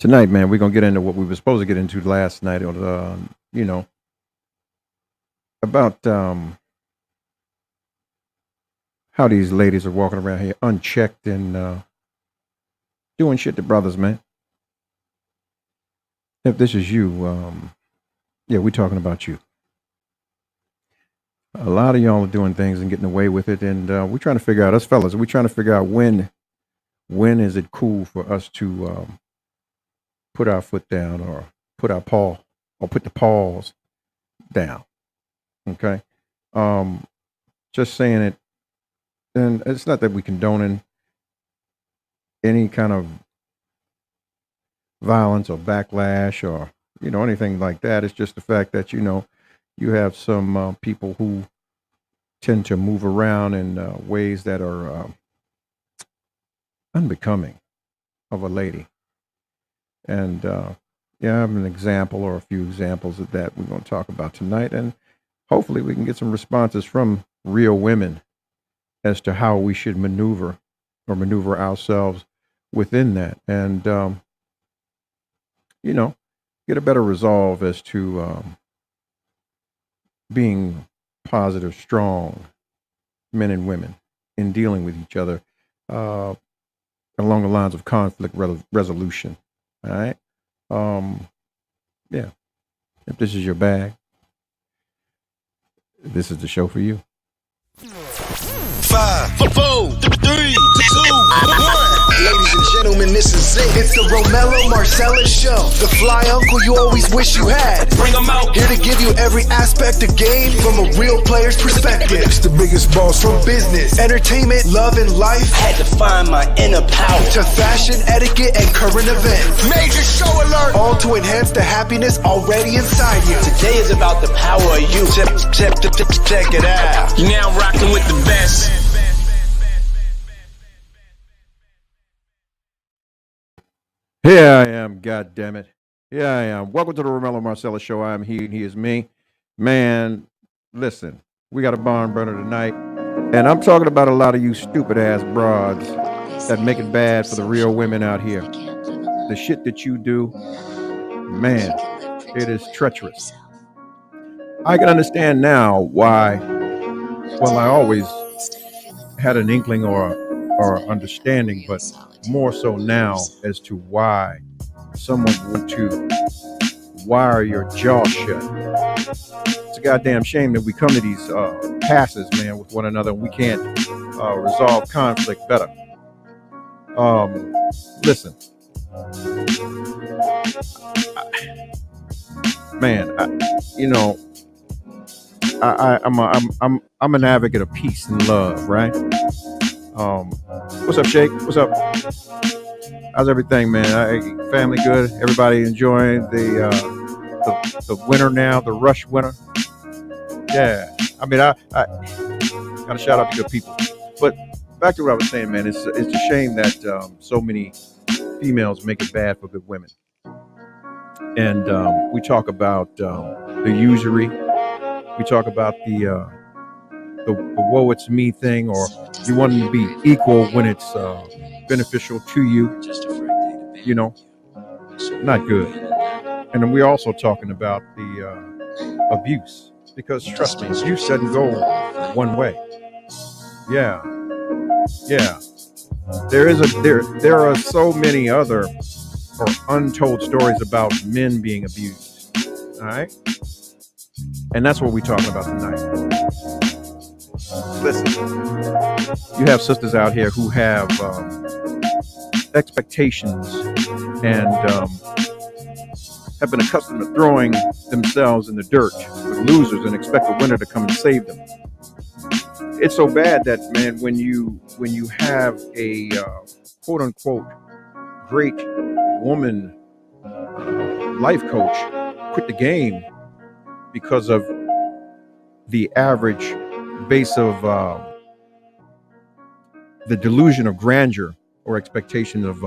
Tonight, man, we're gonna get into what we were supposed to get into last night. On you know, about how these ladies are walking around here unchecked and doing shit to brothers, man. If this is you, yeah, we're talking about you. A lot of y'all are doing things and getting away with it, and we're trying to figure out, us fellas, we're trying to figure out when is it cool for us to put our foot down or put our paw or put the paws down. Okay. Um, just saying it, and it's not that we condoning any kind of violence or backlash or anything like that. It's just the fact that you have some people who tend to move around in ways that are unbecoming of a lady. And yeah, I have an example or a few examples of that we're going to talk about tonight. And hopefully we can get some responses from real women as to how we should maneuver or maneuver ourselves within that. And, get a better resolve as to being positive, strong men and women in dealing with each other uh, along the lines of conflict resolution. All right. Yeah. If this is your bag, this is the show for you. 5, 4, 3, 2, 1. Ladies and gentlemen, this is it. It's the ROMELLO Marcellus show. The fly uncle you always wish you had. Bring them out. Here to give you every aspect of game from a real player's perspective. It's the biggest boss from business, entertainment, love, and life. Had to find my inner power. To fashion, etiquette, and current events. Major show alert. All to enhance the happiness already inside you. Today is about the power of you. Check it out. You're now rocking with the best. Here I am, God damn it. Here I am. Welcome to the Romello Marcellus show. I am he and he is me. Man, listen, we got a barn burner tonight. And I'm talking about a lot of you stupid ass broads that make it bad for the real women out here. The shit that you do, man, it is treacherous. I can understand now why, well, I always had an inkling or understanding, but more so now as to why someone would to wire your jaw shut. It's a goddamn shame that we come to these passes, man, with one another, and we can't resolve conflict better. Listen, man, I'm an advocate of peace and love, right? What's up, Shake? What's up? How's everything, man? Family good? Everybody enjoying the winter now, the rush winter? Yeah. I mean, I got to shout out to good people. But back to what I was saying, man, it's a shame that so many females make it bad for good women. And we talk about the usury. We talk about the woe it's me thing, or you want them to be equal when it's beneficial to you, not good. And then we're also talking about the abuse, because trust me, abuse doesn't go one way. Yeah. There are so many other or untold stories about men being abused. All right. And that's what we're talking about tonight. Listen, you have sisters out here who have expectations and have been accustomed to throwing themselves in the dirt with losers and expect a winner to come and save them. It's so bad that, man, when you have a quote unquote great woman life coach quit the game because of the average base of the delusion of grandeur or expectation of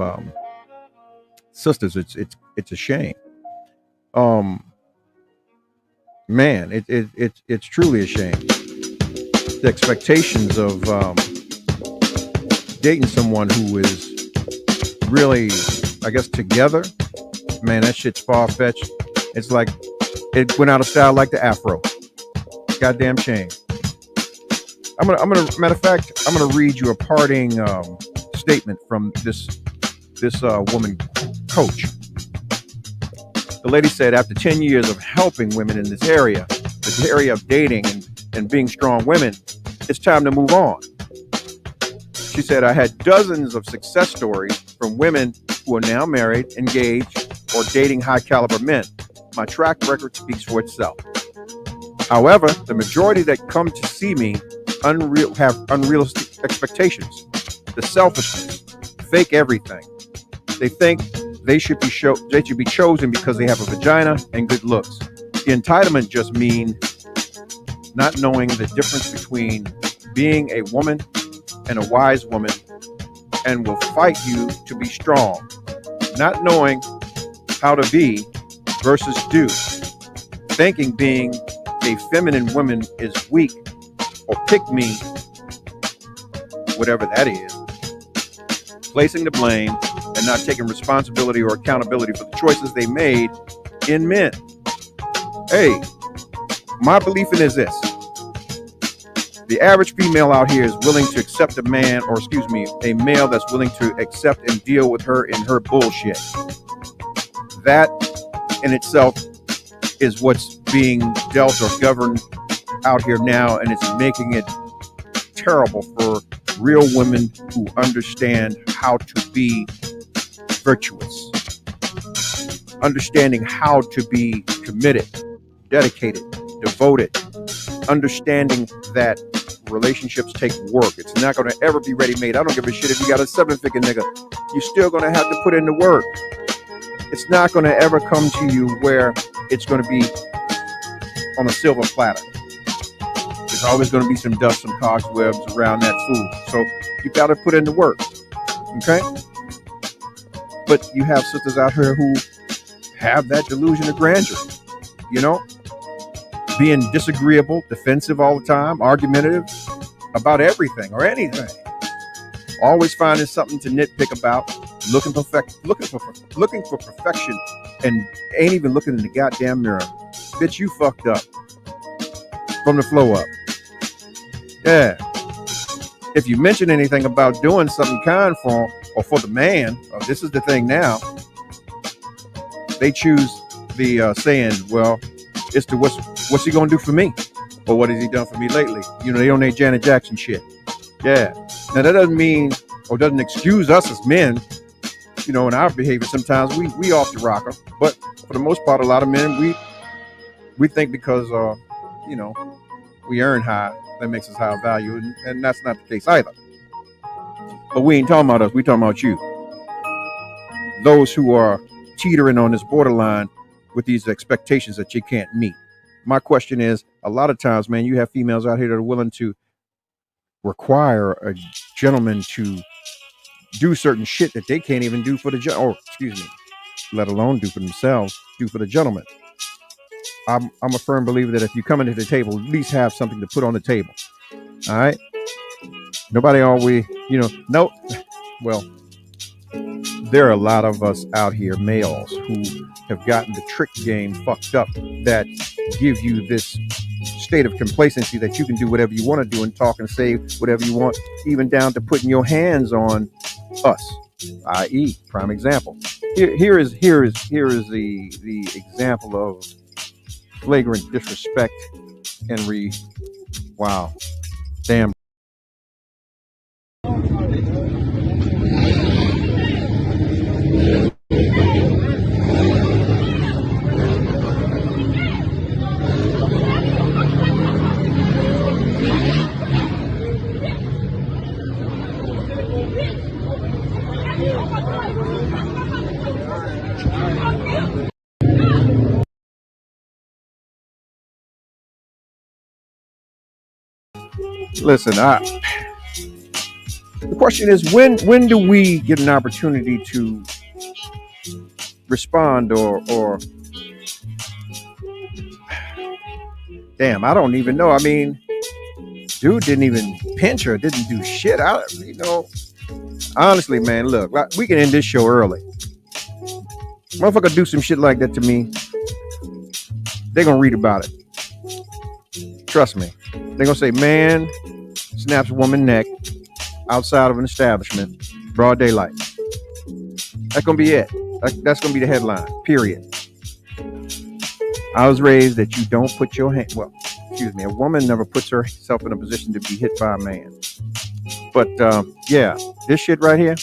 sisters, it's a shame. Man, it's truly a shame. The expectations of dating someone who is really I guess together, man, that shit's far-fetched. It's like it went out of style like the Afro. Goddamn shame. Matter of fact, I'm gonna read you a parting statement from this woman coach. The lady said, after 10 years of helping women in this area of dating and being strong women, it's time to move on. She said, I had dozens of success stories from women who are now married, engaged, or dating high caliber men. My track record speaks for itself. However, the majority that come to see me have unrealistic expectations. The selfishness, fake everything. They think they should be chosen because they have a vagina and good looks. The entitlement just means not knowing the difference between being a woman and a wise woman, and will fight you to be strong. Not knowing how to be versus do. Thinking being a feminine woman is weak or pick me, whatever that is. Placing the blame and not taking responsibility or accountability for the choices they made in men. Hey, my belief in is this. The average female out here is willing to accept a male that's willing to accept and deal with her in her bullshit. That in itself is what's being dealt or governed out here now, and it's making it terrible for real women who understand how to be virtuous, understanding how to be committed, dedicated, devoted, understanding that relationships take work. It's not going to ever be ready-made. I don't give a shit if you got a 7-figure nigga. You're still going to have to put in the work. It's not going to ever come to you where it's going to be on a silver platter. There's always going to be some dust, some cobwebs around that food. So you got to put in the work. Okay? But you have sisters out here who have that delusion of grandeur. You know? Being disagreeable, defensive all the time, argumentative about everything or anything. Always finding something to nitpick about, looking for perfection, and ain't even looking in the goddamn mirror. Bitch, you fucked up from the flow up. Yeah. If you mention anything about doing something kind for the man, this is the thing now. They choose the saying, well, it's to what's he gonna do for me, or what has he done for me lately? You know, they on their Janet Jackson shit. Yeah. Now that doesn't mean or doesn't excuse us as men. You know, in our behavior, sometimes we off the rocker, but for the most part, a lot of men we think because you know, we earn high, that makes us high value, and that's not the case either. But we ain't talking about us. We talking about you. Those who are teetering on this borderline with these expectations that you can't meet. My question is, a lot of times, man, you have females out here that are willing to require a gentleman to do certain shit that they can't even do for the let alone do for themselves, do for the gentleman. I'm a firm believer that if you come into the table, at least have something to put on the table. All right. Nobody always, no. Well, there are a lot of us out here, males, who have gotten the trick game fucked up that give you this state of complacency that you can do whatever you want to do and talk and say whatever you want, even down to putting your hands on us, i.e., prime example. Here is the example of flagrant disrespect and wow, damn. Listen, the question is, when do we get an opportunity to respond or damn, I don't even know. I mean, dude didn't even pinch her, didn't do shit. Honestly, man, look, we can end this show early. Motherfucker do some shit like that to me, they're gonna read about it. Trust me. They're gonna say, man snaps a woman's neck outside of an establishment, broad daylight. That's gonna be it. That's gonna be the headline. Period. I was raised that you don't put your hand. Well, excuse me. A woman never puts herself in a position to be hit by a man. But yeah, this shit right here.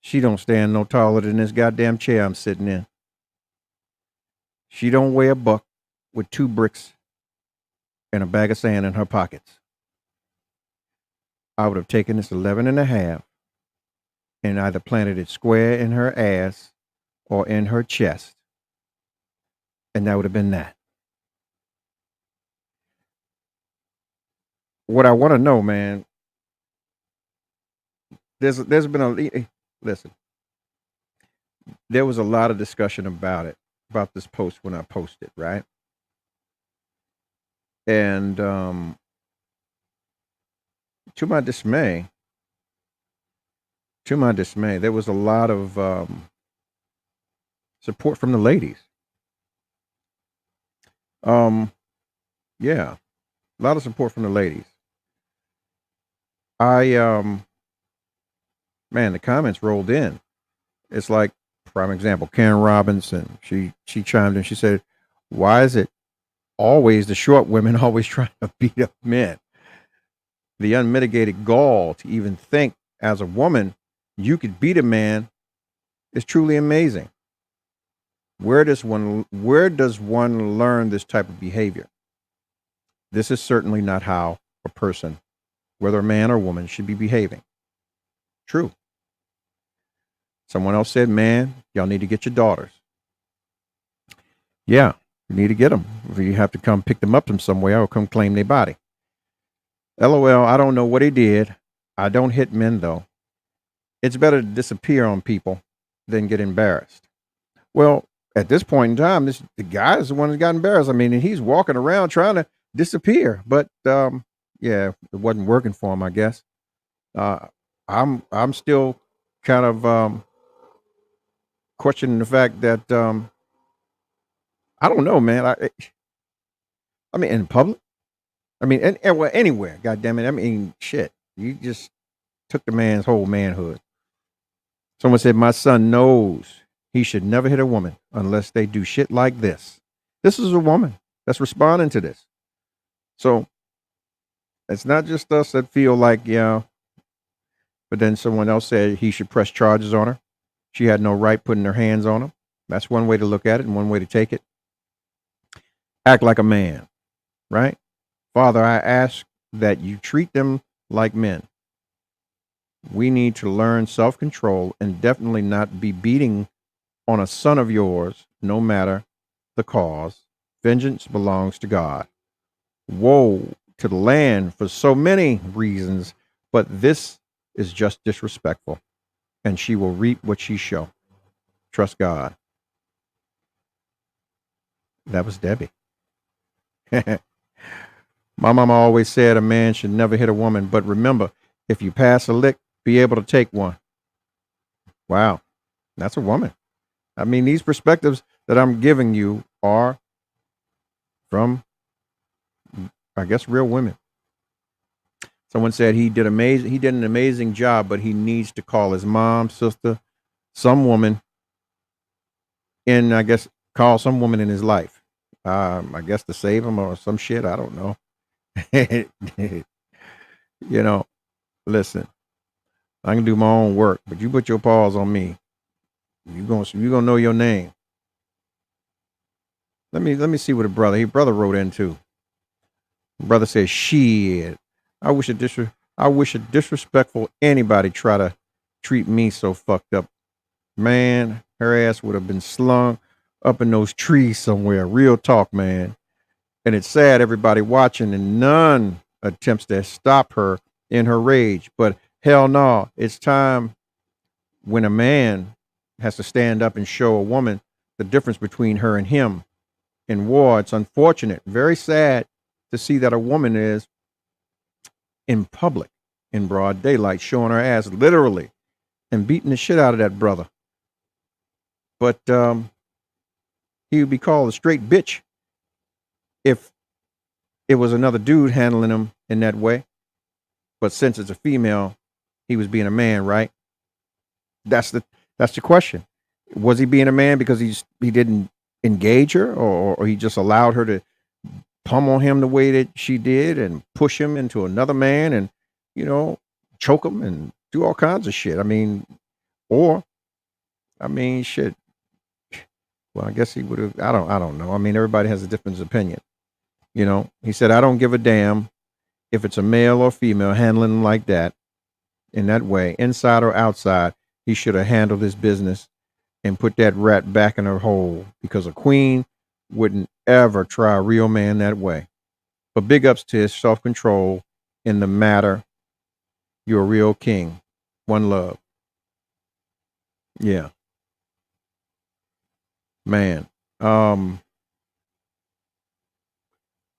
She don't stand no taller than this goddamn chair I'm sitting in. She don't weigh a buck with 2 bricks and a bag of sand in her pockets. I would have taken this 11 and a half and either planted it square in her ass or in her chest. And that would have been that. What I want to know, man, there's been a listen. There was a lot of discussion about this post when I posted, right? And to my dismay, there was a lot of support from the ladies. Yeah, a lot of support from the ladies. Man, the comments rolled in. It's like, prime example, Karen Robinson. She chimed in. She said, "Why is it always the short women always trying to beat up men? The unmitigated gall to even think as a woman you could beat a man is truly amazing. Where does one learn this type of behavior? This is certainly not how a person, whether a man or woman, should be behaving." True. Someone else said, "Man, y'all need to get your daughters." Yeah, you need to get them. If you have to come pick them up from somewhere or come claim their body. LOL, I don't know what he did. I don't hit men, though. It's better to disappear on people than get embarrassed. Well, at this point in time, the guy is the one that got embarrassed. I mean, and he's walking around trying to disappear. But yeah, it wasn't working for him, I guess. I'm still kind of questioning the fact that I don't know, man. I mean, in public. I mean, and well, anywhere. God damn it. I mean, shit. You just took the man's whole manhood. Someone said, "My son knows he should never hit a woman unless they do shit like this." This is a woman that's responding to this. So it's not just us that feel like, yeah. But then someone else said he should press charges on her. She had no right putting her hands on him. That's one way to look at it and one way to take it. Act like a man, right? "Father, I ask that you treat them like men. We need to learn self-control and definitely not be beating on a son of yours, no matter the cause. Vengeance belongs to God. Woe to the land for so many reasons, but this is just disrespectful, and she will reap what she sow. Trust God." That was Debbie. My mama always said a man should never hit a woman, but remember, if you pass a lick, be able to take one. Wow. That's a woman. I mean, these perspectives that I'm giving you are from, I guess, real women. Someone said he did amazing. He did an amazing job, but he needs to call his mom, sister, some woman, and I guess call some woman in his life. I guess to save him or some shit. I don't know. You know, listen. I can do my own work, but you put your paws on me. You gonna know your name. Let me see what his brother wrote in too. Brother says, "Shit, I wish a disrespectful anybody try to treat me so fucked up. Man, her ass would have been slung up in those trees somewhere. Real talk, man. And it's sad everybody watching and none attempts to stop her in her rage. But hell no, it's time when a man has to stand up and show a woman the difference between her and him. In war, it's unfortunate, very sad to see that a woman is in public, in broad daylight, showing her ass literally and beating the shit out of that brother. But he would be called a straight bitch if it was another dude handling him in that way. But since it's a female, he was being a man, right? That's the question. Was he being a man because he didn't engage her, or he just allowed her to pummel him the way that she did and push him into another man and choke him and do all kinds of shit? I mean, shit. Well, I guess he would have. I don't know. I mean, everybody has a different opinion. He said, I don't give a damn if it's a male or female handling him like that, in that way, inside or outside. He should have handled his business and put that rat back in her hole, because a queen wouldn't ever try a real man that way. But big ups to his self-control in the matter. You're a real king. One love. Yeah. Man.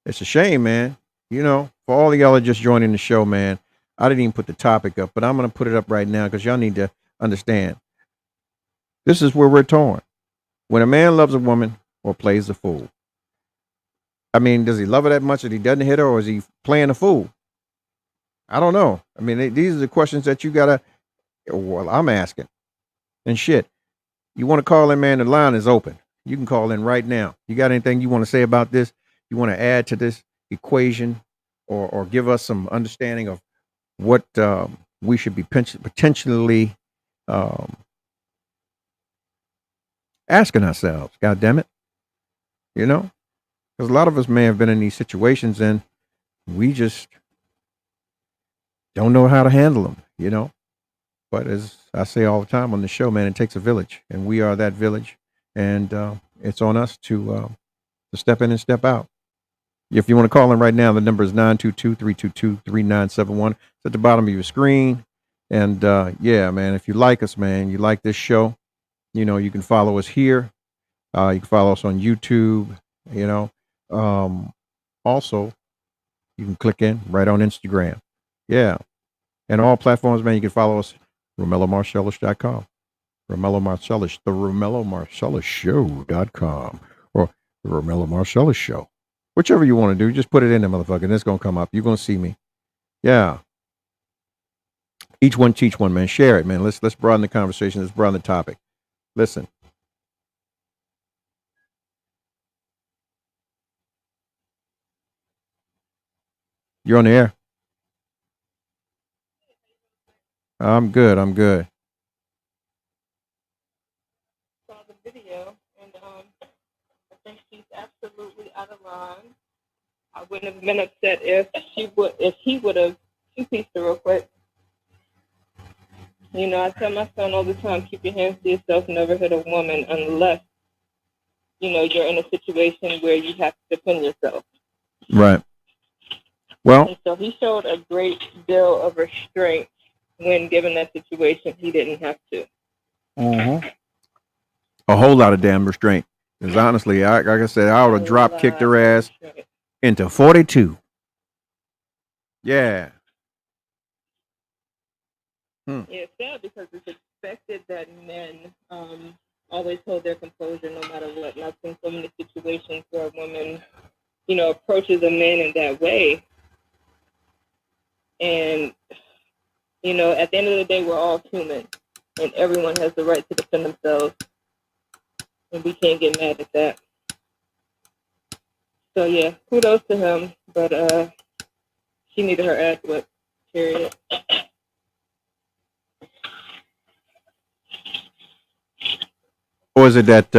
It's a shame, man. For all of y'all that just joining the show, man, I didn't even put the topic up, but I'm going to put it up right now because y'all need to understand. This is where we're torn. When a man loves a woman or plays the fool. I mean, does he love her that much that he doesn't hit her, or is he playing the fool? I don't know. I mean, these are the questions that you got to, well, I'm asking. And shit, you want to call in, man, the line is open. You can call in right now. You got anything you want to say about this? You want to add to this equation, or give us some understanding of what we should be potentially asking ourselves? God damn it. Because a lot of us may have been in these situations and we just don't know how to handle them. But as I say all the time on the show, man, it takes a village, and we are that village. And it's on us to step in and step out. If you want to call in right now, the number is 922-322-3971. It's at the bottom of your screen. And yeah, man, if you like us, man, you like this show, you can follow us here. You can follow us on YouTube, also, you can click in right on Instagram. Yeah. And all platforms, man, you can follow us, ROMELLOMarcellus.com. Romello Marcellus, the Romello Marcellus Show.com, or the Romello Marcellus Show. Whichever you want to do, just put it in there, motherfucker, and it's going to come up. You're going to see me. Yeah. Each one teach one, man. Share it, man. Let's broaden the conversation. Let's broaden the topic. Listen. You're on the air. I'm good. Saw the video, and I think she's absolutely out of line. I wouldn't have been upset if he would have two-pieced her real quick. I tell my son all the time, keep your hands to yourself, never hit a woman unless, you're in a situation where you have to defend yourself. Right. Well. And so he showed a great deal of restraint when given that situation. He didn't have to. Mm-hmm. A whole lot of damn restraint. Because honestly, like I said, I would have drop kicked her ass into 42. Yeah. Yeah, it's sad because it's expected that men always hold their composure no matter what. And I've seen so many situations where a woman, approaches a man in that way. And, at the end of the day, we're all human. And everyone has the right to defend themselves. And we can't get mad at that. So, yeah, kudos to him. But she needed her ass whipped, period. Or is it that,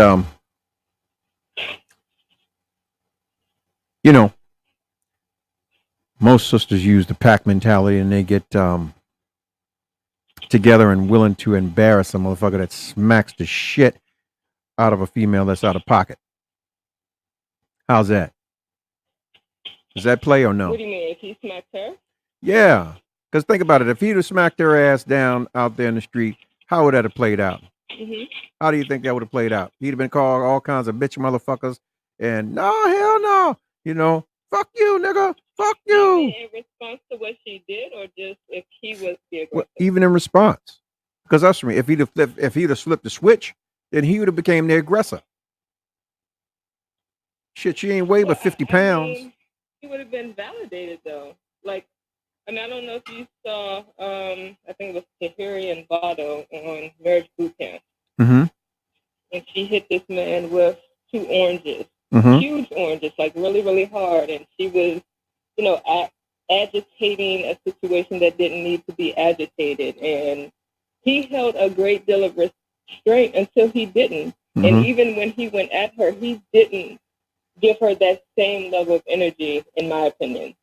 most sisters use the pack mentality and they get together and willing to embarrass a motherfucker that smacks the shit out of a female that's out of pocket? How's that? Does that play or no? What do you mean, if he smacked her? Yeah, because think about it. If he'd have smacked her ass down out there in the street, how would that have played out? Mm-hmm. How do you think that would have played out? He'd have been called all kinds of bitch motherfuckers and no, hell no. Fuck you, nigga. Fuck you. In response to what she did, or just if he was the aggressor? Well, even in response. Because that's for me. If he'd have slipped the switch, then he would have became the aggressor. Shit, she ain't weigh but 50 pounds. He would have been validated though. Like, I don't know if you saw, I think it was Tahiri and Vado on Marriage Boot Camp. Mm-hmm. And she hit this man with 2 oranges. Mm-hmm. Huge oranges, like really, really hard. And she was, agitating a situation that didn't need to be agitated. And he held a great deal of restraint until he didn't. Mm-hmm. And even when he went at her, he didn't give her that same level of energy, in my opinion.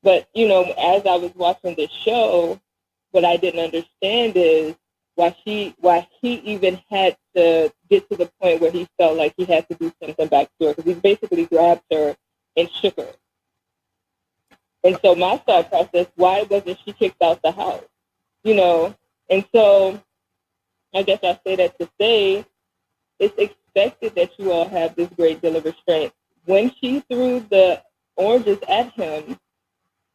But, as I was watching this show, what I didn't understand is why he even had to get to the point where he felt like he had to do something back to her, because he basically grabbed her and shook her. And so my thought process, why wasn't she kicked out the house? And so I guess I say that to say it's expected that you all have this great deal of restraint. When she threw the oranges at him,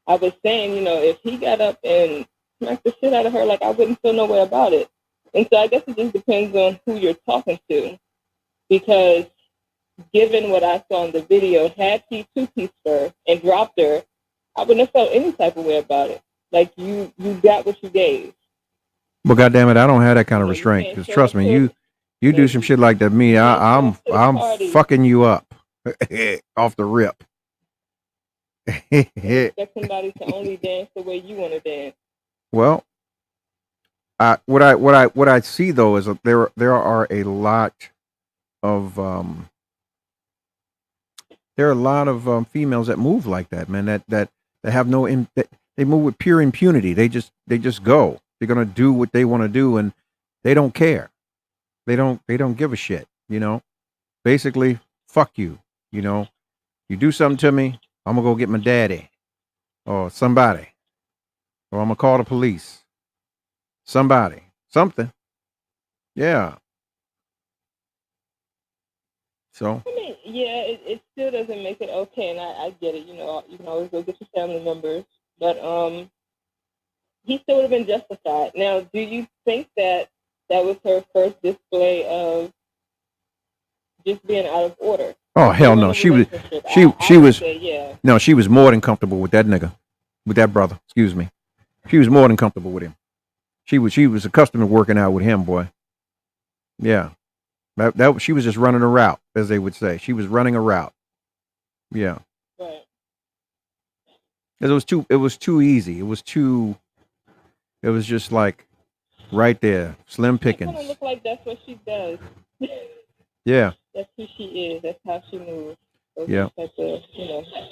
I was saying, if he got up and smacked the shit out of her, like, I wouldn't feel no way about it. And so I guess it just depends on who you're talking to. Because given what I saw in the video, had he two-pieced her and dropped her, I wouldn't have felt any type of way about it. Like, you got what you gave. Well, goddamn it, I don't have that kind of restraint. Because trust me, you do some shit like that to me, I'm fucking you up off the rip. Expect somebody to only dance the way you want to dance. Well, what I see though is that there are a lot of females that move like that, man. That have they move with pure impunity. They just go. They're gonna do what they want to do, and they don't care. They don't give a shit. Basically, fuck you. You do something to me, I'm gonna go get my daddy or somebody, or I'm gonna call the police. Somebody, something. Yeah. So. It still doesn't make it okay, and I get it. You can always go get your family members, but he still would have been justified. Now, do you think that was her first display of just being out of order? Oh hell no! She was no, she was more than comfortable with that nigga, with that brother. Excuse me. She was more than comfortable with him. She was accustomed to working out with him, boy. Yeah, that she was just running a route, as they would say. She was running a route. Yeah. Right. It was too easy. It was just like right there, slim pickings. It kind of look like that's what she does. Yeah. That's who she is. That's how she moves. So yeah.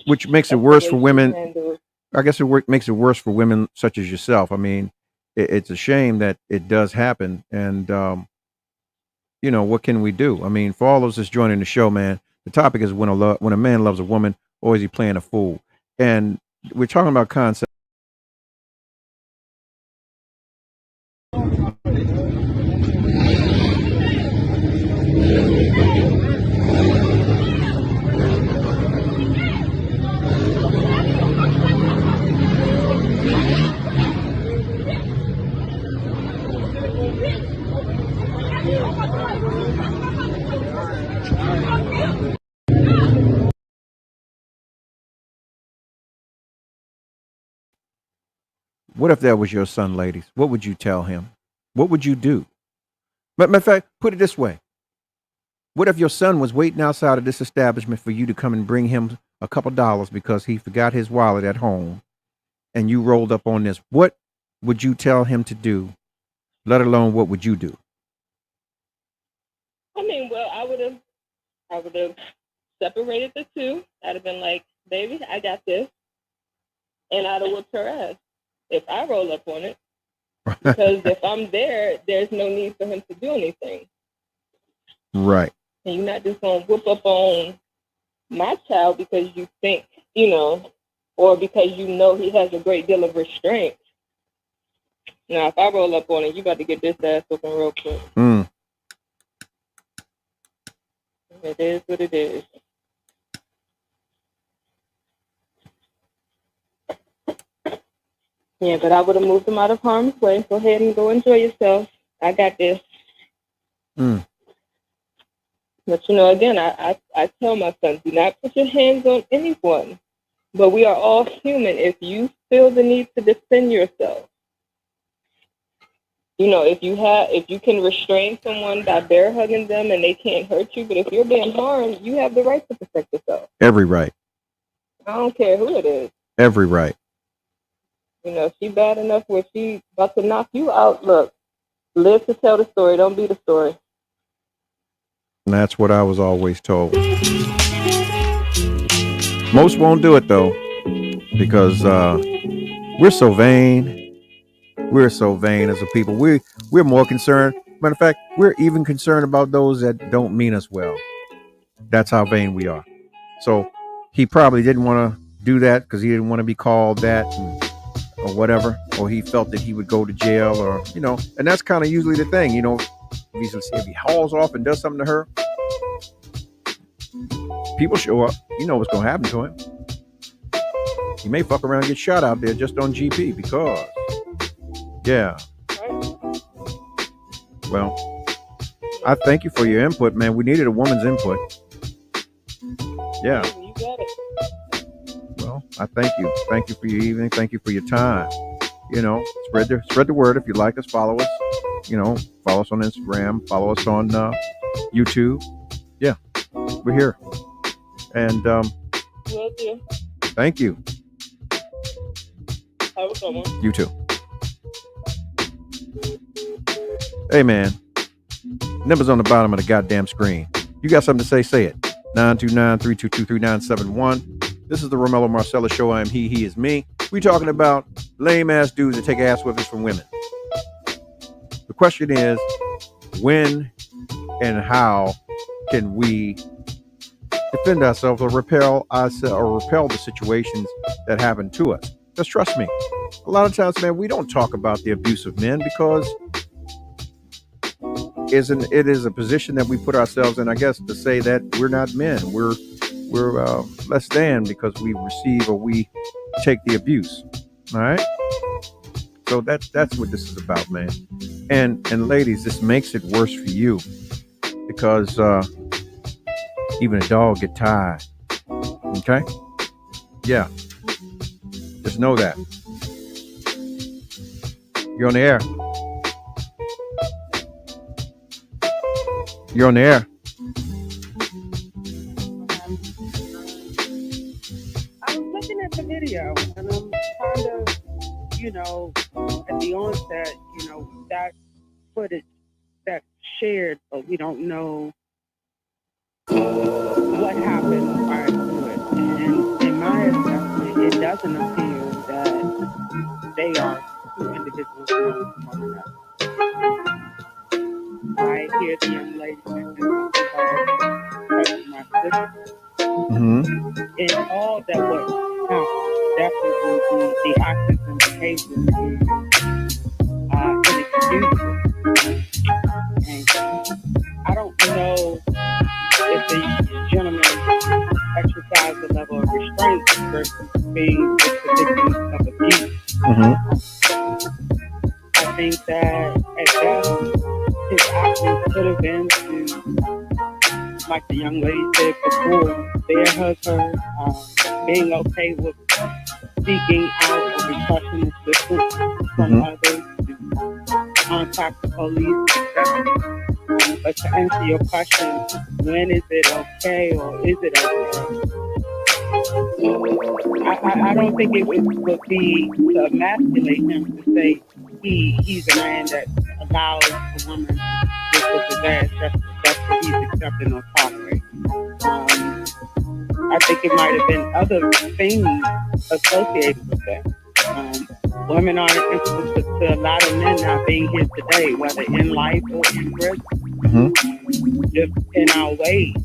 Which makes it worse for women. I guess makes it worse for women such as yourself. I mean, it's a shame that it does happen. And, what can we do? I mean, for all those that's joining the show, man, the topic is when a man loves a woman, or is he playing a fool? And we're talking about concepts. What if that was your son, ladies? What would you tell him? What would you do? Matter of fact, put it this way. What if your son was waiting outside of this establishment for you to come and bring him a couple dollars because he forgot his wallet at home and you rolled up on this? What would you tell him to do? Let alone what would you do? I mean, well, I would have separated the two. I'd have been like, baby, I got this. And I'd have whooped her ass if I roll up on it. Because if I'm there, there's no need for him to do anything. Right. And you're not just going to whoop up on my child because you think, or because you know he has a great deal of restraint. Now, if I roll up on it, you got to get this ass open real quick. It is what it is. Yeah, but I would have moved him out of harm's way. Go ahead and go enjoy yourself. I got this. But, again, I tell my son, do not put your hands on anyone. But we are all human. If you feel the need to defend yourself, if you can restrain someone by bear hugging them and they can't hurt you, but if you're being harmed, you have the right to protect yourself. Every right. I don't care who it is. Every right. She bad enough where she about to knock you out. Look, live to tell the story. Don't be the story. And that's what I was always told. Most won't do it, though, because we're so vain. We're so vain as a people. We're more concerned. Matter of fact, we're even concerned about those that don't mean us well. That's how vain we are. So he probably didn't want to do that because he didn't want to be called that or whatever, or he felt that he would go to jail or, and that's kind of usually the thing, if he hauls off and does something to her, people show up, what's going to happen to him. He may fuck around and get shot out there just on GP because, yeah. Well, I thank you for your input, man. We needed a woman's input. Yeah. You got it. Well, I thank you. Thank you for your evening. Thank you for your time. Spread the word. If you like us, follow us. Follow us on Instagram. Follow us on YouTube. Yeah, we're here. And Will do. Thank you. Have a good one. You too. Hey, man. Numbers on the bottom of the goddamn screen. You got something to say? Say it. 929-322-3971. This is the ROMELLO Marcellus Show. I am he is me. We're talking about lame-ass dudes that take ass whippings from women. The question is, when and how can we defend ourselves or repel the situations that happen to us? Because trust me, a lot of times, man, we don't talk about the abuse of men because it is a position that we put ourselves in, I guess, to say that we're not men. We're less than because we receive or we take the abuse. All right. So that's what this is about, man. And ladies, this makes it worse for you because even a dog get tired. Okay. Yeah. Just know that. You're on the air. You're on the air. I was looking at the video and I'm kind of, at the onset, that footage that's shared, but we don't know what happened prior to it. And in my assessment, it doesn't appear that they are two individuals from one another. I hear the young lady mention touching my sister. Mm-hmm. And all that would count definitely the actions and behaviors inexcusable. And I don't know if the gentleman exercised a level of restraint versus being the victim of abuse. Mm-hmm. I think that at best his actions could have been to, like the young lady said before, bear hug her, being okay with seeking out or requesting assistance from others, to contact the police, etc. But to answer your question, when is it okay or is it okay? I don't think it would be to emasculate him to say he's a man that allows a woman to just put his ass. That's what he's accepting or tolerating. I think it might have been other things associated with that. Women are an influence to a lot of men not being here today, whether in life or in prison, just in our ways.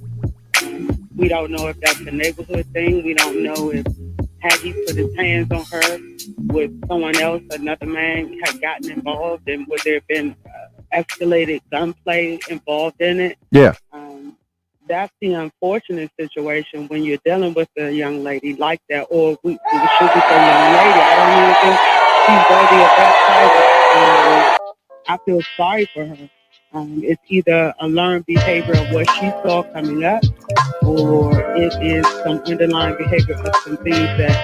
We don't know if that's a neighborhood thing. We don't know if had he put his hands on her, would someone else, another man, have gotten involved, and would there have been escalated gunplay involved in it? Yeah. That's the unfortunate situation when you're dealing with a young lady like that, or we should be say young lady. I don't even think she's worthy of that title. I feel sorry for her. It's either a learned behavior of what she saw coming up, or it is some underlying behavior of some things that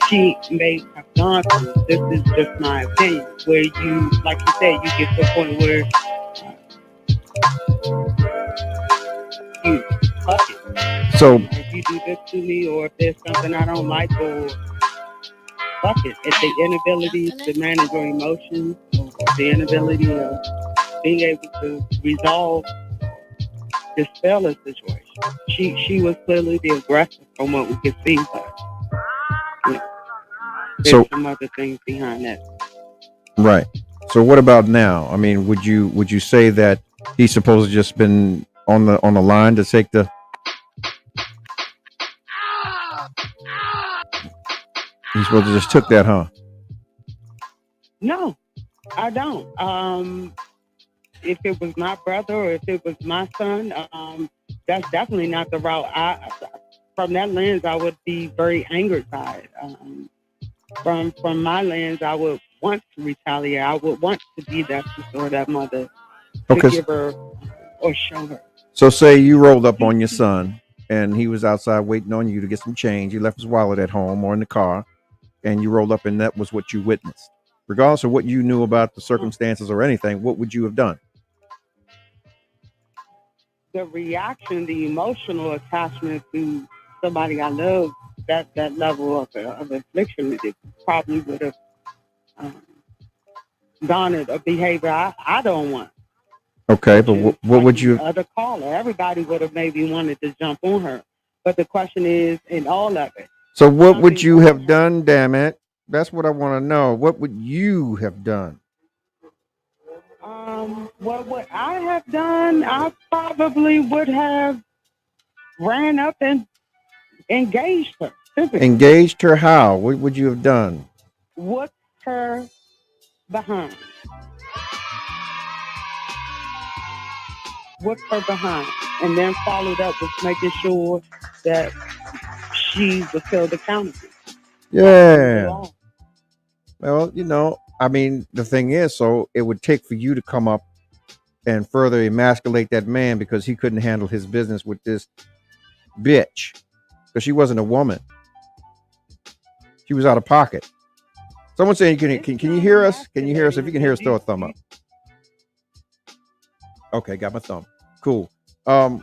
she may have gone through. This is just my opinion, where you, like you said, you get to a point where you fuck it. So if you do this to me, or if there's something I don't like, or fuck it. If the inability to manage your emotions, or the inability of being able to resolve, dispel a situation. She was clearly the aggressor from what we could see, but there's some other things behind that. Right. So what about now? I mean, would you say that he's supposed to just been on the line to take the? He's supposed to just took that, huh? No, I don't. If it was my brother or if it was my son, that's definitely not the route. From that lens, I would be very angered by it. From my lens, I would want to retaliate. I would want to be that sister or that mother to give her or show her. So say you rolled up on your son and he was outside waiting on you to get some change. He left his wallet at home or in the car, and you rolled up and that was what you witnessed. Regardless of what you knew about the circumstances or anything, what would you have done? The reaction, the emotional attachment to somebody I love, that level of affliction, it probably would have garnered a behavior I don't want. Okay, but what would you? Other caller, everybody would have maybe wanted to jump on her, but the question is, in all of it. So what would you have done? Damn it, that's what I want to know. What would you have done? What I have done, I probably would have ran up and engaged her. Physically. Engaged her how? What would you have done? Whooped her behind. Whooped her behind. And then followed up with making sure that she was held accountable. Yeah. Well, you know, I mean, the thing is, so it would take for you to come up and further emasculate that man because he couldn't handle his business with this bitch, because she wasn't a woman. She was out of pocket. Someone saying, can you hear us? Can you hear us? If you can hear us, throw a thumb up. Okay, got my thumb. Cool. I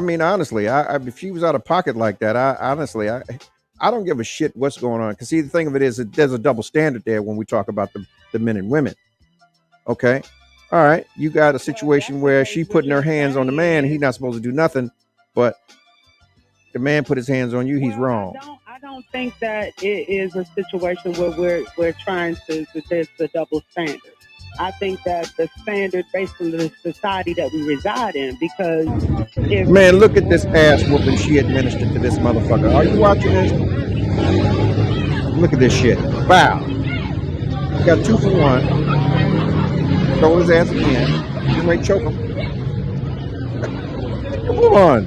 mean, honestly, if she was out of pocket like that, I don't give a shit what's going on. Because see, the thing of it is that there's a double standard there when we talk about the men and women. Okay. All right. You got a situation where she putting her hands on the man. He's not supposed to do nothing, but the man put his hands on you. He's wrong. I don't think that it is a situation where we're trying to there's a double standard. I think that the standard based on the society that we reside in, because man, look at this ass whooping she administered to this motherfucker. Are you watching this? Look at this shit. Wow. You got 2 for 1. Throw his ass again. You might choke him. Come on.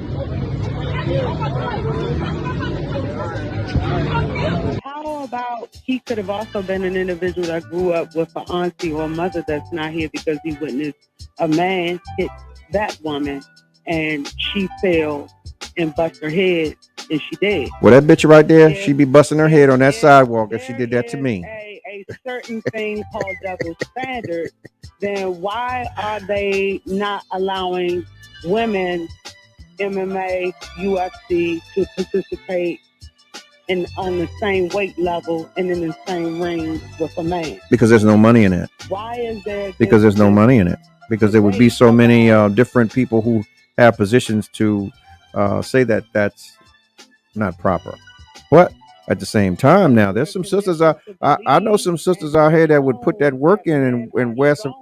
How about he could have also been an individual that grew up with an auntie or a mother that's not here because he witnessed a man hit that woman and she fell and bust her head and she dead. Well, that bitch right there, she be busting her head on that sidewalk if she did that to There me. is a certain thing called double standard. Then why are they not allowing women, MMA, UFC, to participate on the same weight level and in the same ring with a man? Because there's no money in it. Why is there? Because there's no money in it. Because there would be so many different people who have positions to say that that's not proper. But at the same time, now there's some sisters. I know some sisters out here that would put that work in and wear some.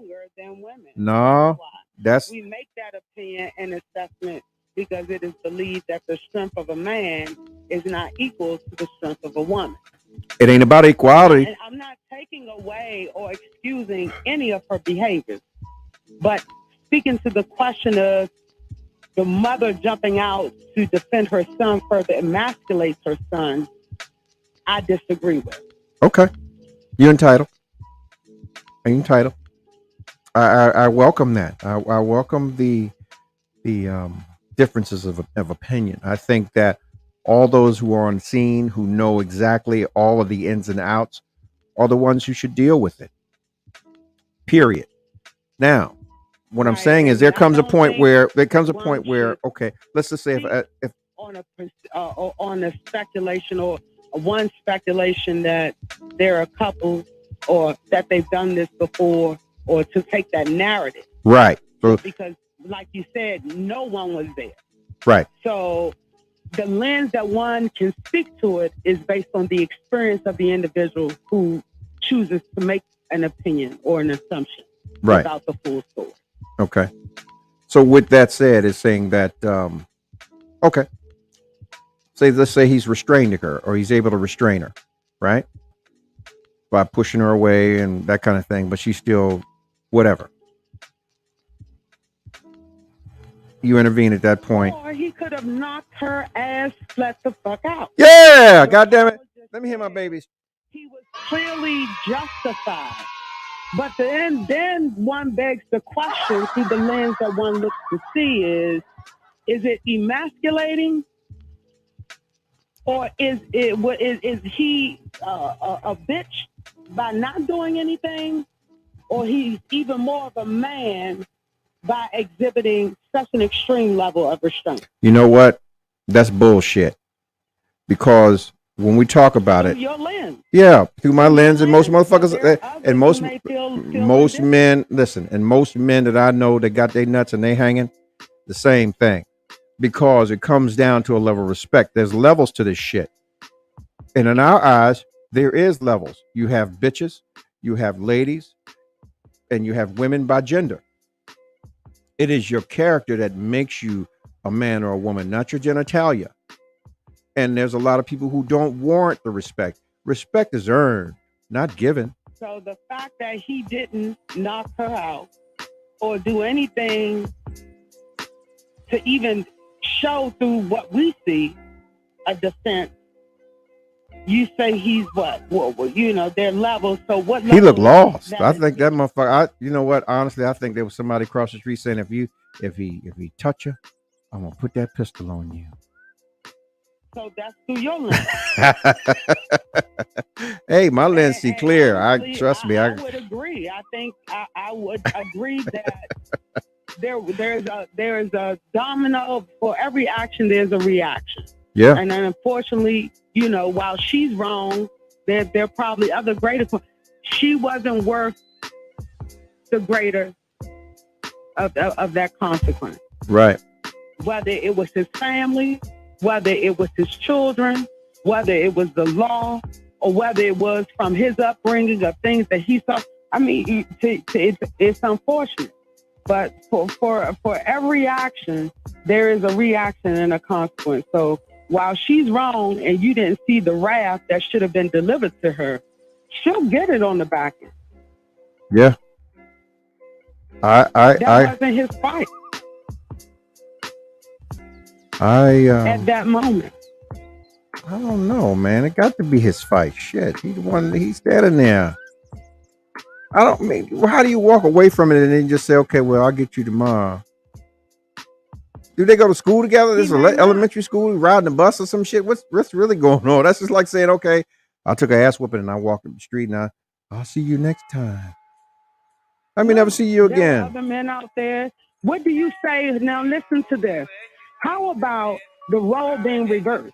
No, that's we make that opinion and assessment because it is believed that the strength of a man is not equal to the strength of a woman. It ain't about equality. And I'm not taking away or excusing any of her behaviors, but speaking to the question of the mother jumping out to defend her son further emasculates her son, I disagree with. Okay, you're entitled. You're entitled. I welcome that. I welcome the differences of opinion. I think that all those who are on scene, who know exactly all of the ins and outs, are the ones who should deal with it. Period. Now, what I'm saying is there comes a point where okay, let's just say if on a speculation or one speculation that there are couples or that they've done this before, or to take that narrative, right? So, because, like you said, no one was there, right? So the lens that one can speak to it is based on the experience of the individual who chooses to make an opinion or an assumption, right, without the full story. Okay. So with that said, it's saying that okay. Let's say he's restraining her, or he's able to restrain her, right? By pushing her away and that kind of thing, but she's still whatever. You intervene at that point. Or he could have knocked her ass flat the fuck out. Yeah, God damn it. Let me hear my babies. He was clearly justified. But then one begs the question through the lens that one looks to see is it emasculating? Or is he a bitch by not doing anything? Or he's even more of a man by exhibiting such an extreme level of restraint? You know what? That's bullshit. Because when we talk about it, your lens. Yeah, through my lens, and most motherfuckers, and most men, listen, and most men that I know that got their nuts and they hanging, the same thing. Because it comes down to a level of respect. There's levels to this shit. And in our eyes, there is levels. You have bitches, you have ladies, and you have women by gender. It is your character that makes you a man or a woman, not your genitalia. And there's a lot of people who don't warrant the respect. Respect is earned, not given. So the fact that he didn't knock her out or do anything to even show through what we see a defense, you say he's what? Well, their levels. So what? He looked lost. I think that motherfucker. You know what? Honestly, I think there was somebody across the street saying, if he touch you, I'm gonna put that pistol on you. So that's through your lens. Hey, my lens see clear. Trust me. I would agree. I think I would agree that there is a domino for every action. There's a reaction. Yeah. And then unfortunately, while she's wrong, there are probably other greater. She wasn't worth the greater of that consequence. Right. Whether it was his family, whether it was his children, whether it was the law, or whether it was from his upbringing of things that he saw. I mean, it's unfortunate, but for every action, there is a reaction and a consequence. So while she's wrong and you didn't see the wrath that should have been delivered to her, she'll get it on the back end. Yeah. That wasn't his fight. At that moment. I don't know, man. It got to be his fight. Shit. He's the one. He's standing there. I don't mean, how do you walk away from it and then just say, okay, well, I'll get you tomorrow? Do they go to school together? This is elementary school, riding the bus or some shit. What's really going on? That's just like saying, okay, I took an ass whooping and I walked up the street and I'll see you next time. I may never see you There again. are other men out there. What do you say? Now listen to this. How about the role being reversed?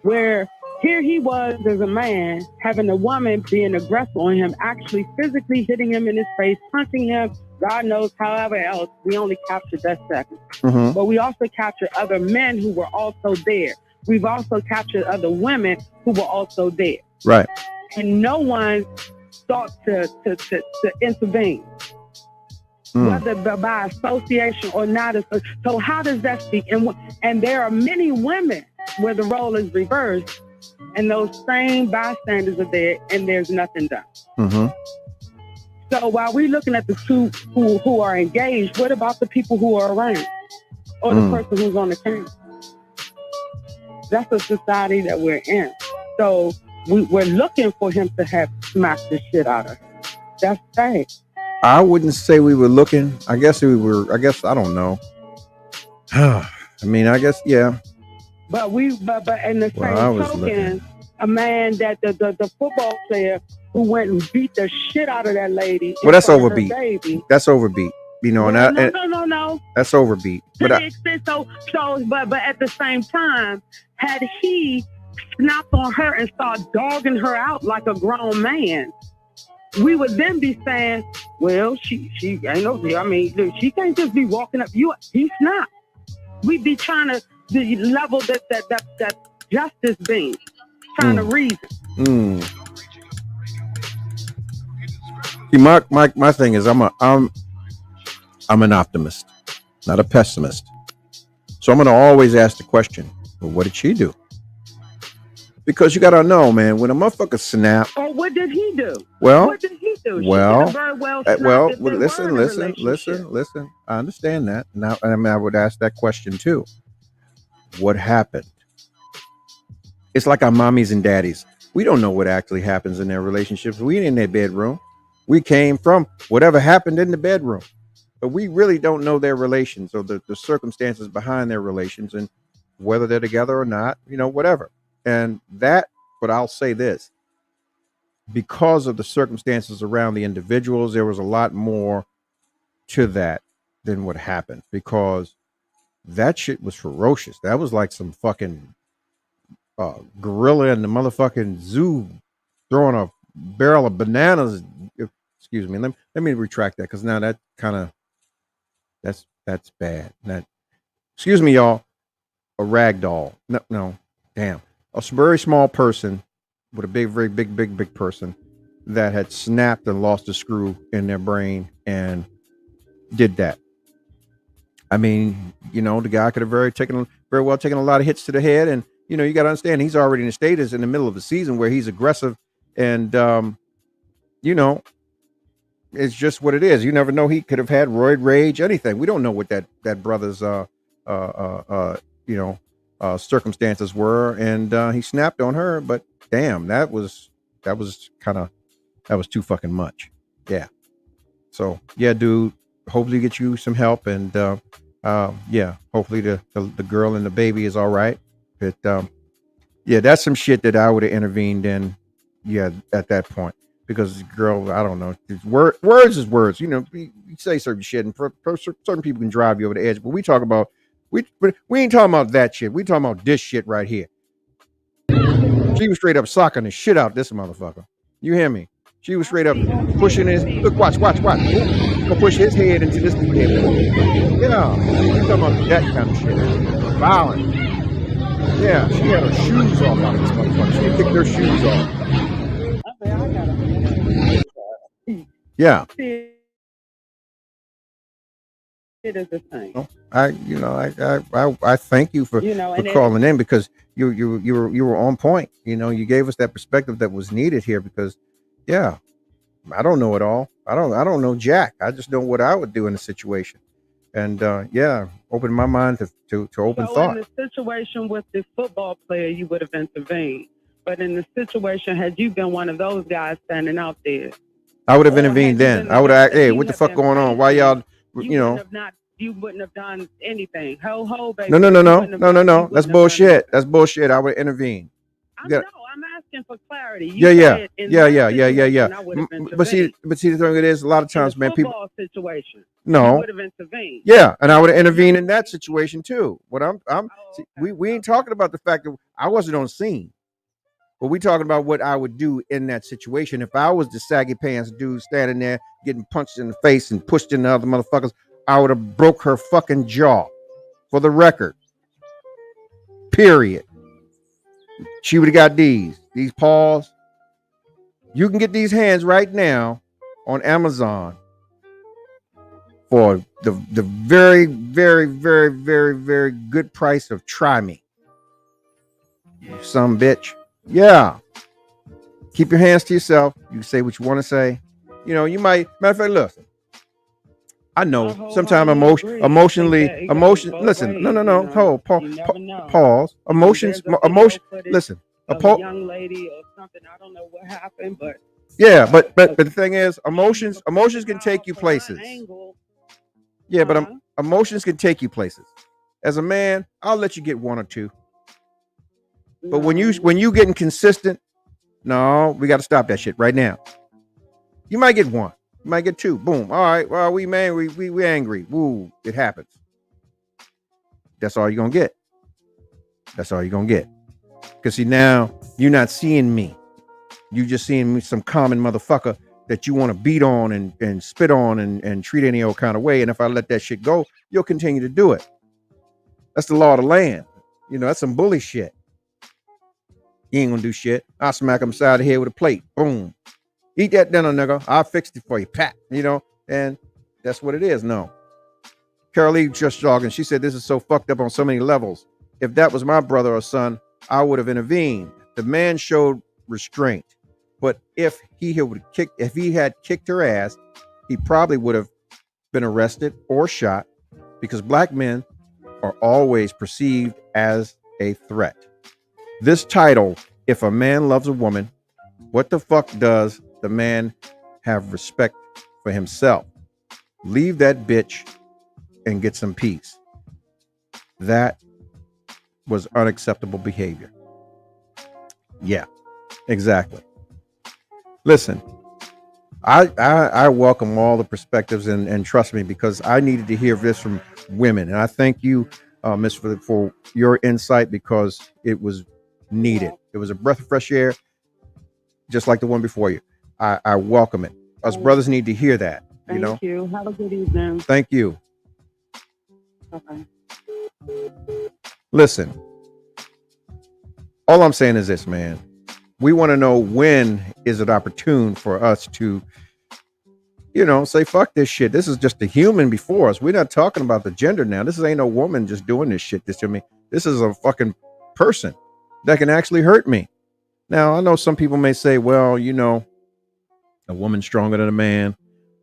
Where here he was as a man having a woman being aggressive on him, actually physically hitting him in his face, punching him, God knows however else. We only captured that second. Mm-hmm. But we also captured other men who were also there. We've also captured other women who were also there. Right. And no one thought to intervene. Whether by association or not. So how does that speak? And there are many women where the role is reversed and those same bystanders are there and there's nothing done. Mm-hmm. So while we're looking at the two who are engaged, what about the people who are around or the person who's on the camera? That's the society that we're in. So we're looking for him to have smacked the shit out of her. That's sad. I wouldn't say we were looking. I guess we were. I guess I don't know. I mean, I guess yeah. But in the same token, a man that the football player who went and beat the shit out of that lady. Well, that's overbeat. That's overbeat. You know, well, and no. That's overbeat. But at the same time, had he snapped on her and started dogging her out like a grown man, we would then be saying, well, she ain't no, I mean, look, she can't just be walking up. He's not. We'd be trying to level that justice being, trying to reason. See, my thing is, I'm an optimist, not a pessimist. So I'm going to always ask the question, well, what did she do? Because you got to know, man, when a motherfucker snap. Oh, what did he do? Well, what did he do? Well, listen. I understand that. Now, I would ask that question too. What happened? It's like our mommies and daddies. We don't know what actually happens in their relationships. We ain't in their bedroom. We came from whatever happened in the bedroom. But we really don't know their relations or the circumstances behind their relations and whether they're together or not, you know, whatever. And that, but I'll say this, because of the circumstances around the individuals, there was a lot more to that than what happened, because that shit was ferocious. That was like some fucking gorilla in the motherfucking zoo throwing a barrel of bananas. Excuse me. Let me retract that, because now that kind of, that's bad. That, excuse me, y'all. A rag doll. No, damn. A very small person with a very big person that had snapped and lost a screw in their brain and did that. I mean, you know, the guy could have very well taken a lot of hits to the head, and you know, you got to understand, he's already in a status in the middle of the season where he's aggressive, and you know, it's just what it is. You never know. He could have had roid rage, anything. We don't know what that brother's circumstances were, and he snapped on her. But damn, that was too fucking much. Yeah. So yeah, dude. Hopefully get you some help, and hopefully the girl and the baby is all right. But yeah, that's some shit that I would have intervened in. Yeah, at that point, because girl, I don't know. Words is words. You know, you say certain shit, and certain people can drive you over the edge. But we talk about. We ain't talking about that shit. We talking about this shit right here. She was straight up socking the shit out this motherfucker. You hear me? She was straight up pushing his. Look, watch. Gonna push his head into this dude's head. Yeah, we talking about that kind of shit. Violent. Yeah, she had her shoes off on this motherfucker. She kicked her shoes off. Yeah. It is a thing. I thank you for calling in, because you were on point. You know, you gave us that perspective that was needed here, because yeah, I don't know it all. I don't know jack. I just know what I would do in a situation, and open my mind to open thought. In the situation with the football player, you would have intervened, but in the situation, had you been one of those guys standing out there, I would have Or had intervened you then. been I would the have, guy, hey, he what the have fuck been going on? Why faithful, y'all, you wouldn't have done anything. Ho, baby. no, You wouldn't have done, you That's wouldn't have done bullshit. nothing. That's bullshit. I would intervene. I Yeah, know. I'm asking for clarity. yeah, You yeah, said in yeah, my yeah, yeah, yeah, yeah. situation, I would have But intervened. see, the thing it is, a lot of In the times, man, people, football situation, you no, would have intervened. yeah, and I would have You know intervened what in I that mean? situation too. What Oh, see, okay. we ain't Okay. talking about the fact that I wasn't on scene, but we talking about what I would do in that situation if I was the saggy pants dude standing there getting punched in the face and pushed into other motherfuckers. I would have broke her fucking jaw. For the record, period. She would have got these paws. You can get these hands right now on Amazon for the very, very, very, very, very good price of try me. You some bitch. Yeah. Keep your hands to yourself. You can say what you want to say. You know, you might, matter of fact, listen. I I know sometimes wholeheartedly agree. I think that it goes both listen, ways. no, hold, You never know. pause. There's a video footage Listen, of a young lady or something. I don't know what happened, but yeah, but the thing is, she emotions reported can her take you from her places. angle. Yeah, but Huh? emotions can take you places. As a man, I'll let you get one or two. But when No. you getting consistent, no, we got to stop that shit right now. You might get one, you might get two. Boom. All right. Well, we man, we angry. Woo, it happens. That's all you're gonna get. That's all you're gonna get. Because see, now you're not seeing me. You just seeing me some common motherfucker that you want to beat on and spit on and treat any old kind of way. And if I let that shit go, you'll continue to do it. That's the law of the land. You know, that's some bully shit. You ain't gonna do shit. I'll smack him side of the head with a plate. Boom. Eat that dinner, nigga. I fixed it for you. Pat. You know, and that's what it is. No. Carol Lee just jogging. She said this is so fucked up on so many levels. If that was my brother or son, I would have intervened. The man showed restraint. But if he had kicked her ass, he probably would have been arrested or shot because black men are always perceived as a threat. This title, If a Man Loves a Woman, what the fuck does the man have respect for himself? Leave that bitch and get some peace. That was unacceptable behavior. Yeah, exactly. Listen, I welcome all the perspectives and trust me, because I needed to hear this from women. And I thank you, Miss, for your insight, because it was needed. It was a breath of fresh air, just like the one before you. I welcome it. Us brothers need to hear that. Thank you. Have a good evening. Thank you. Okay. Listen, all I'm saying is this, man. We want to know, when is it opportune for us to, say, fuck this shit. This is just a human before us. We're not talking about the gender now. This ain't no woman just doing this shit to me. This is a fucking person that can actually hurt me. Now, I know some people may say, well, a woman's stronger than a man.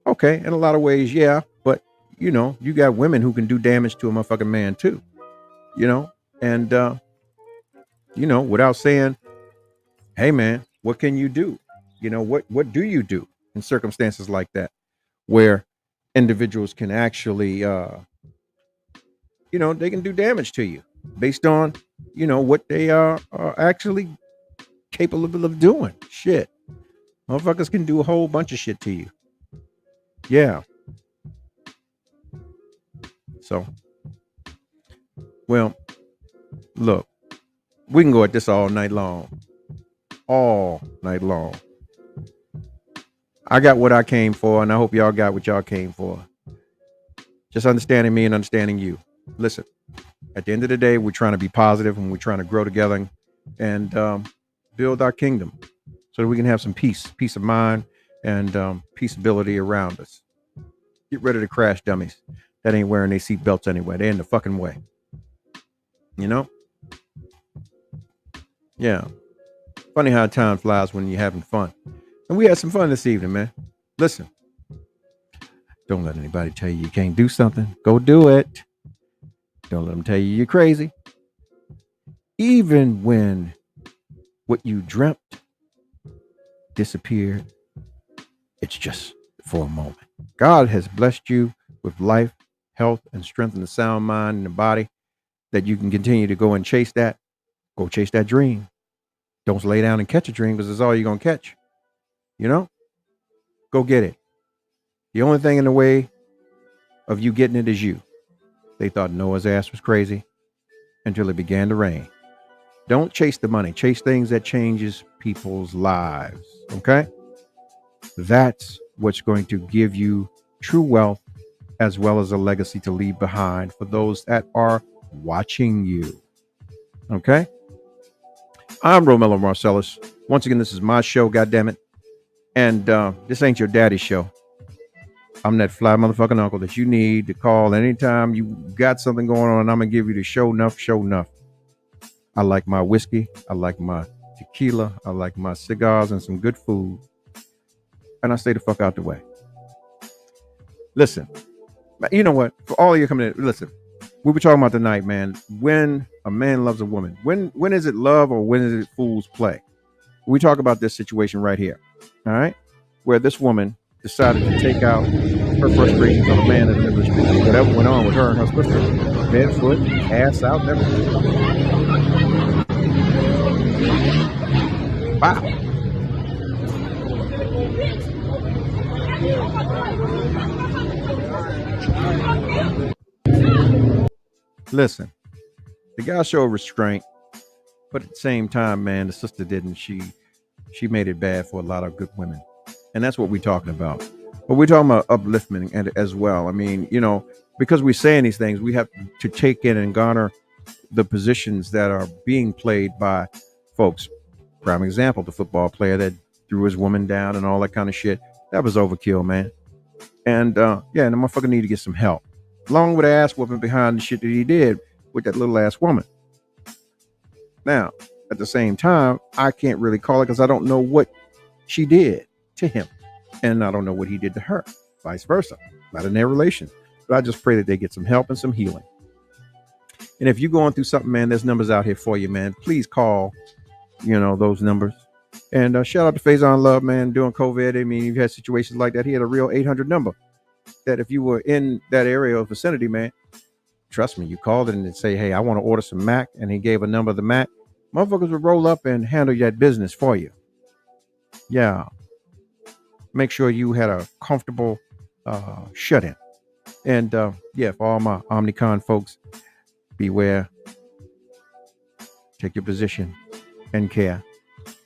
Okay, in a lot of ways, yeah. But, you got women who can do damage to a motherfucking man too. And, without saying, hey, man, what can you do? What do you do in circumstances like that, where individuals can actually, they can do damage to you based on, what they are actually capable of doing. Shit. Motherfuckers can do a whole bunch of shit to you. Yeah. So, well, look, we can go at this all night long. All night long. I got what I came for, and I hope y'all got what y'all came for. Just understanding me and understanding you. Listen, at the end of the day, we're trying to be positive and we're trying to grow together and build our kingdom so that we can have some peace of mind, and peaceability around us. Get rid of the crash dummies that ain't wearing their seat belts anyway. They're in the fucking way. Yeah. Funny how time flies when you're having fun. And we had some fun this evening, man. Listen, don't let anybody tell you can't do something. Go do it. Don't let them tell you're crazy. Even when what you dreamt disappeared, It's just for a moment. God has blessed you with life, health, and strength and a sound mind and a body that you can continue to go and chase that. Go chase that dream. Don't lay down and catch a dream because it's all you're going to catch. You know? Go get it. The only thing in the way of you getting it is you. They thought Noah's ass was crazy until it began to rain. Don't chase the money. Chase things that changes people's lives. Okay? That's what's going to give you true wealth as well as a legacy to leave behind for those that are watching you. Okay? I'm ROMELLO Marcellus. Once again, this is my show, goddammit. And this ain't your daddy's show. I'm that fly motherfucking uncle that you need to call anytime you got something going on. I'm going to give you the show enough. I like my whiskey. I like my tequila. I like my cigars and some good food. And I stay the fuck out the way. Listen, you know what? For all of you coming in, listen, we were talking about tonight, man. When a man loves a woman, when is it love or when is it fool's play? We talk about this situation right here. All right. Where this woman decided to take out her frustrations on a man in the middle of the street. Whatever went on with her and her sister, barefoot, ass out, everything. Wow. Listen, the guy showed restraint, but at the same time, man, the sister didn't. She made it bad for a lot of good women. And that's what we're talking about. But we're talking about upliftment and as well. I mean, you know, because we're saying these things, we have to take in and garner the positions that are being played by folks. Prime example, the football player that threw his woman down and all that kind of shit. That was overkill, man. And and the motherfucker need to get some help. Along with the ass whooping behind the shit that he did with that little ass woman. Now, at the same time, I can't really call it because I don't know what she did to him. And I don't know what he did to her. Vice versa. Not in their relation. But I just pray that they get some help and some healing. And if you're going through something, man, there's numbers out here for you, man. Please call, those numbers. And shout out to Faison Love, man, during COVID. I mean, you've had situations like that. He had a real 800 number that if you were in that area or vicinity, man, trust me, you called it and say, hey, I want to order some Mac. And he gave a number of the Mac. Motherfuckers would roll up and handle that business for you. Yeah. Make sure you had a comfortable shut-in. And for all my Omnicon folks, beware. Take your position and care.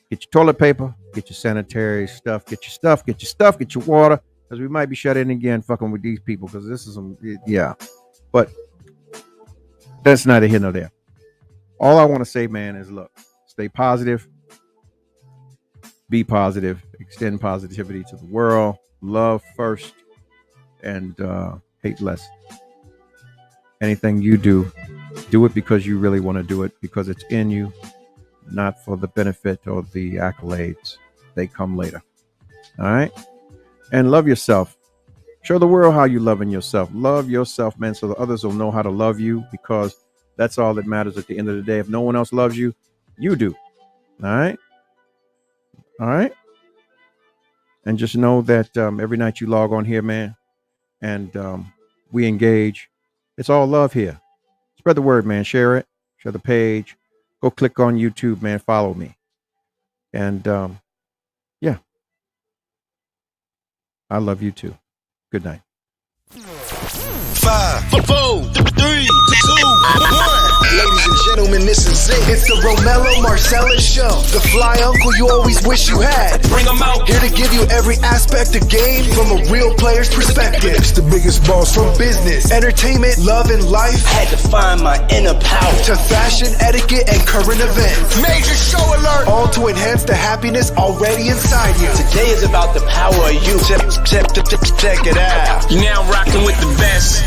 Get your toilet paper, get your sanitary stuff, get your water, because we might be shut in again fucking with these people, because this is But that's neither here nor there. All I want to say, man, is look, stay positive. Be positive, extend positivity to the world, love first, and hate less. Anything you do it because you really want to do it, because it's in you, not for the benefit or the accolades. They come later. All right? And love yourself. Show the world how you loving yourself. Love yourself, man, so the others will know how to love you, because that's all that matters at the end of the day. If no one else loves you, you do. All right? All right. And just know that every night you log on here, man, and we engage. It's all love here. Spread the word, man. Share it. Share the page. Go click on YouTube, man. Follow me. And I love you too. Good night. 5, 4, 3, 2, 1. Ladies and gentlemen, this is it. It's the ROMELLO Marcellus Show. The fly uncle you always wish you had. Bring them out. Here to give you every aspect of game from a real player's perspective. It's the biggest boss from business, entertainment, love, and life. Had to find my inner power. To fashion, etiquette, and current events. Major show alert. All to enhance the happiness already inside you. Today is about the power of you. Check it out. You're now rocking with the best.